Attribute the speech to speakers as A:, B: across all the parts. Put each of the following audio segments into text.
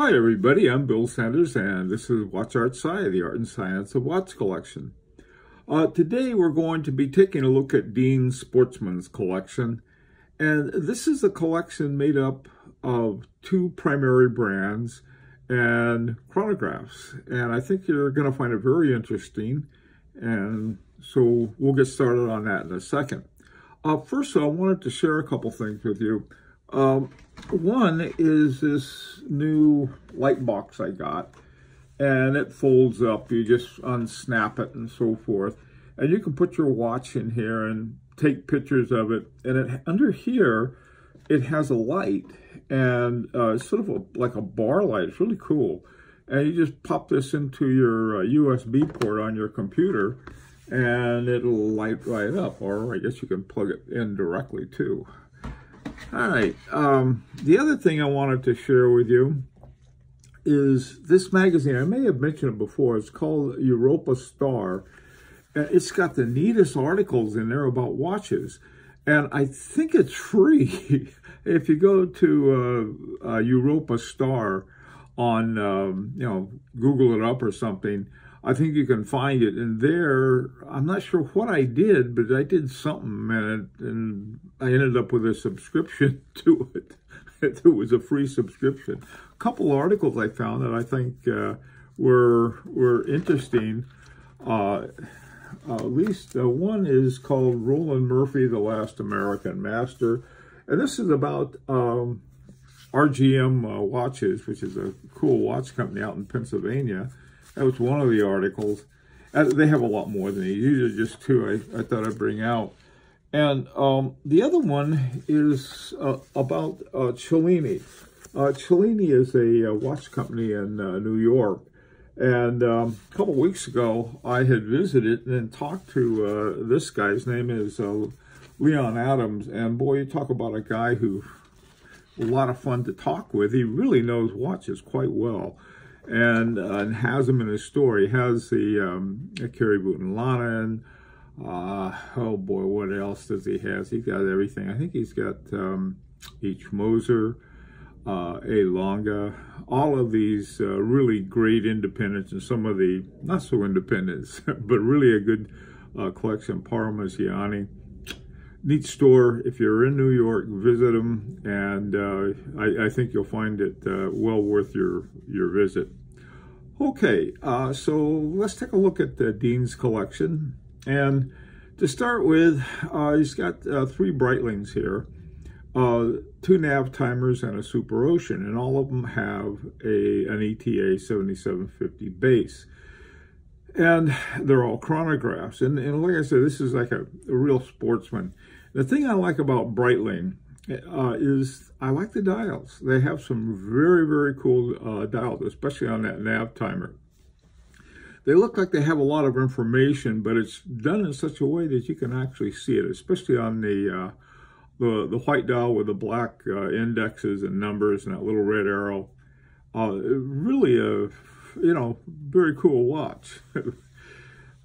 A: Hi everybody, I'm Bill Sanders and this is Watch Art Sci, the art and science of watch collection. Today we're going to be taking a look at Dean's Sportsman's collection, and this is a collection made up of two primary brands and chronographs, and I think you're going to find it very interesting, and so we'll get started on that in a second. First of all, I wanted to share a couple things with you. One is this new light box I got, and it folds up. You just unsnap it and so forth, and you can put your watch in here and take pictures of it. And under here, it has a light, and it's sort of like a bar light. It's really cool. And you just pop this into your USB port on your computer, and it'll light right up. Or I guess you can plug it in directly too. All right, the other thing I wanted to share with you is this magazine. I may have mentioned it before. It's called Europa Star, and it's got the neatest articles in there about watches. And I think it's free. If you go to Europa Star on, Google it up or something, I think you can find it. And there, I'm not sure what I did, but I did something, and I ended up with a subscription to it. It was a free subscription. A couple articles I found that I think were interesting. At least one is called Roland Murphy, the Last American Master. And this is about RGM Watches, which is a cool watch company out in Pennsylvania. That was one of the articles. They have a lot more than these. These are just two I thought I'd bring out. And the other one is about Cellini. Cellini is a watch company in New York. And a couple weeks ago, I had visited and talked to this guy. His name is Leon Adams. And boy, you talk about a guy who's a lot of fun to talk with. He really knows watches quite well. And has them in his store. He has the Kerry Butenlanen. Oh boy, what else does he have? He's got everything. I think he's got H. Moser, A. Longa, all of these really great independents, and some of the not so independents, but really a good collection. Parmigiani. Neat store. If you're in New York, visit them, and I think you'll find it well worth your visit. Okay, so let's take a look at Dean's collection. And to start with, he's got three Breitlings here, two nav timers and a Super Ocean, and all of them have an ETA 7750 base. And they're all chronographs. And like I said, this is like a real sportsman. The thing I like about Breitling is I like the dials. They have some very, very cool dials, especially on that nav timer. They look like they have a lot of information, but it's done in such a way that you can actually see it, especially on the white dial with the black indexes and numbers and that little red arrow. Really a very cool watch.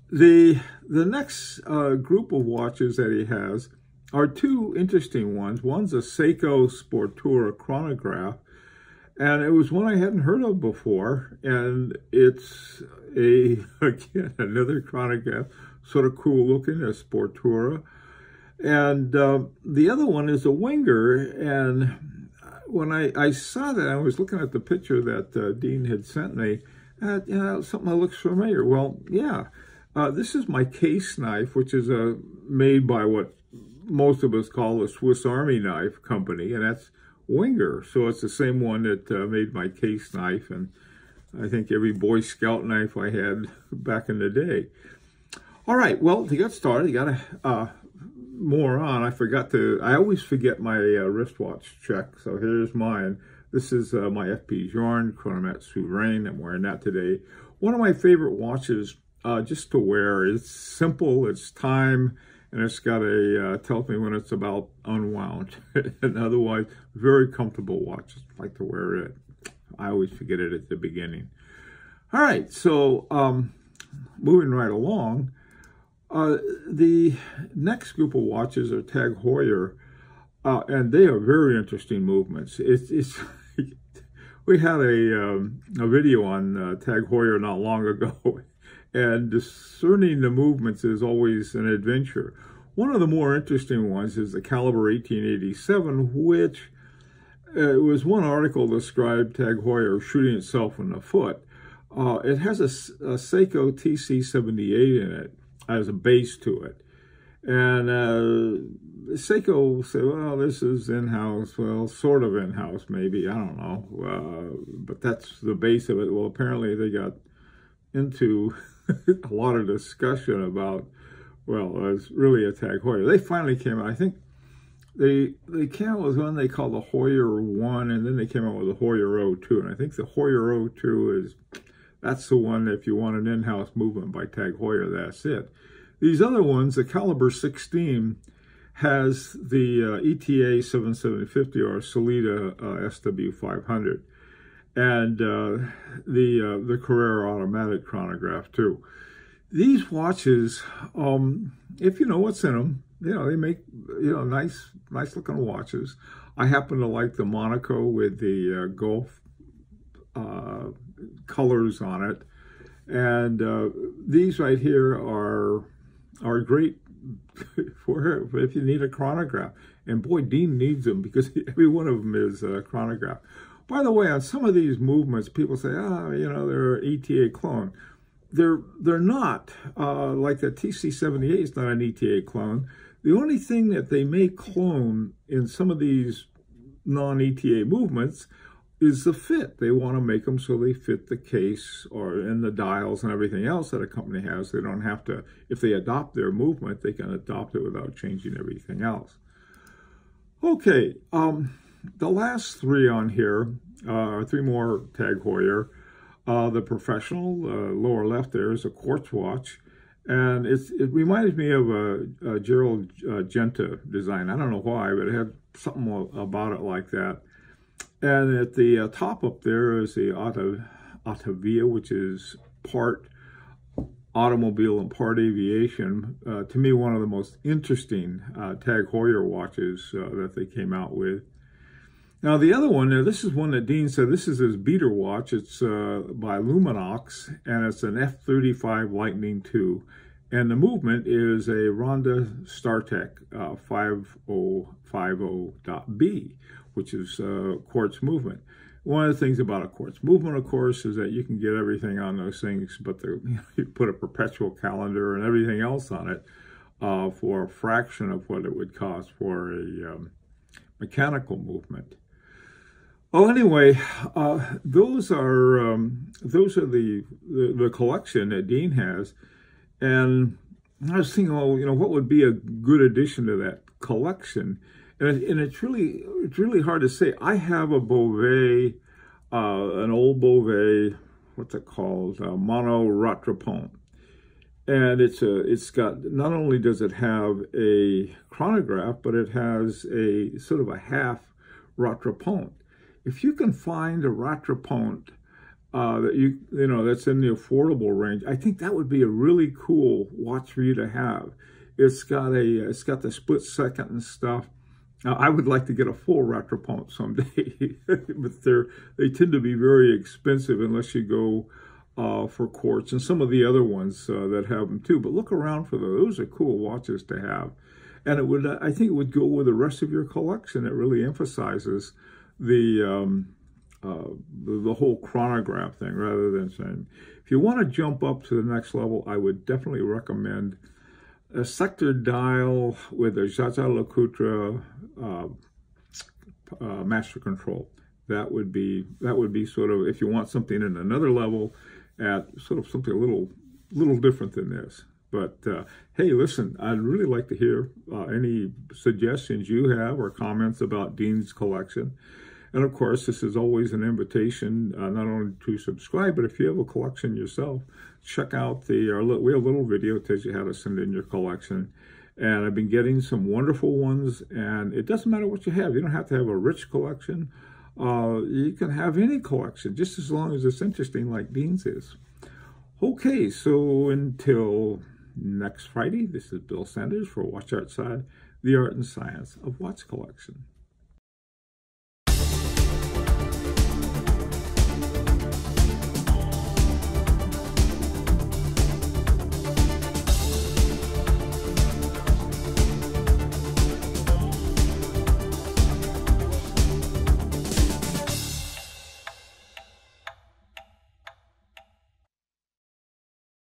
A: The next group of watches that he has are two interesting ones. One's a Seiko Sportura chronograph, and it was one I hadn't heard of before, and it's again another chronograph, sort of cool looking, a Sportura. And the other one is a Wenger, and when I saw that, I was looking at the picture that Dean had sent me. Something that looks familiar. Well, yeah, this is my case knife, which is made by what most of us call a Swiss Army knife company, and that's Wenger. So it's the same one that made my case knife, and I think every Boy Scout knife I had back in the day. All right, well, to get started, you got more on. I always forget my wristwatch check, so here's mine. This is my FP Journe Chronomat Souverain. I'm wearing that today. One of my favorite watches just to wear. It's simple, it's time, and it's got tells me when it's about unwound. And otherwise, very comfortable watch. I like to wear it. I always forget it at the beginning. All right, so moving right along, the next group of watches are Tag Heuer, and they are very interesting movements. It's We had a video on Tag Heuer not long ago, and discerning the movements is always an adventure. One of the more interesting ones is the caliber 1887, which was one article described Tag Heuer shooting itself in the foot. It has a Seiko TC78 in it as a base to it. And Seiko said, well, this is in-house. Well, sort of in-house, maybe. I don't know. But that's the base of it. Well, apparently they got into a lot of discussion about, well, it's really a Tag Heuer. They finally came out. I think they came out with one they called the Heuer 1, and then they came out with the Heuer 02. And I think the Heuer 02 that's the one, if you want an in-house movement by Tag Heuer, that's it. These other ones, the caliber 16 has the ETA 7750 or Solita SW500, and the Carrera automatic chronograph too. These watches, if you know what's in them, they make nice looking watches. I happen to like the Monaco with the Gulf colors on it, and these right here are great for if you need a chronograph. And boy, Dean needs them because every one of them is a chronograph. By the way, on some of these movements, people say, they're an ETA clone. They're not. Like the TC78 is not an ETA clone. The only thing that they may clone in some of these non-ETA movements is the fit. They want to make them so they fit the case or in the dials and everything else that a company has. They don't have to, if they adopt their movement, they can adopt it without changing everything else. Okay, the last three on here are three more Tag Heuer. The professional, lower left there, is a quartz watch. And it reminds me of a Gerald Genta design. I don't know why, but it had something about it like that. And at the top up there is the Atavia, which is part automobile and part aviation. To me, one of the most interesting Tag Heuer watches that they came out with. Now, the other one, this is one that Dean said, this is his beater watch. It's by Luminox, and it's an F35 Lightning II. And the movement is a Ronda StarTech 5050.B, which is quartz movement. One of the things about a quartz movement, of course, is that you can get everything on those things, but you put a perpetual calendar and everything else on it for a fraction of what it would cost for a mechanical movement. Well, anyway, those are the collection that Dean has, and I was thinking, well, what would be a good addition to that collection? And it's really hard to say. I have a Beauvais, an old Beauvais, what's it called, Mono Rattrapante, and it's got, not only does it have a chronograph, but it has a sort of a half Rattrapante. If you can find a Rattrapante that that's in the affordable range, I think that would be a really cool watch for you to have. It's got the split second and stuff. I would like to get a full Rattrapante someday, but they tend to be very expensive unless you go for quartz and some of the other ones that have them too. But look around for those. Those are cool watches to have, and I think it would go with the rest of your collection. It really emphasizes the whole chronograph thing, rather than saying, if you want to jump up to the next level, I would definitely recommend a sector dial with a Jaja Lecoultre master control. That would be sort of, if you want something in another level, at sort of something a little different than this. But hey, listen, I'd really like to hear any suggestions you have or comments about Dean's collection. And of course, this is always an invitation not only to subscribe, but if you have a collection yourself, check out we have a little video that tells you how to send in your collection. And I've been getting some wonderful ones, and it doesn't matter what you have. You don't have to have a rich collection. You can have any collection, just as long as it's interesting like Dean's is. Okay, so until next Friday, this is Bill Sanders for Watch Outside, the Art and Science of Watch Collection.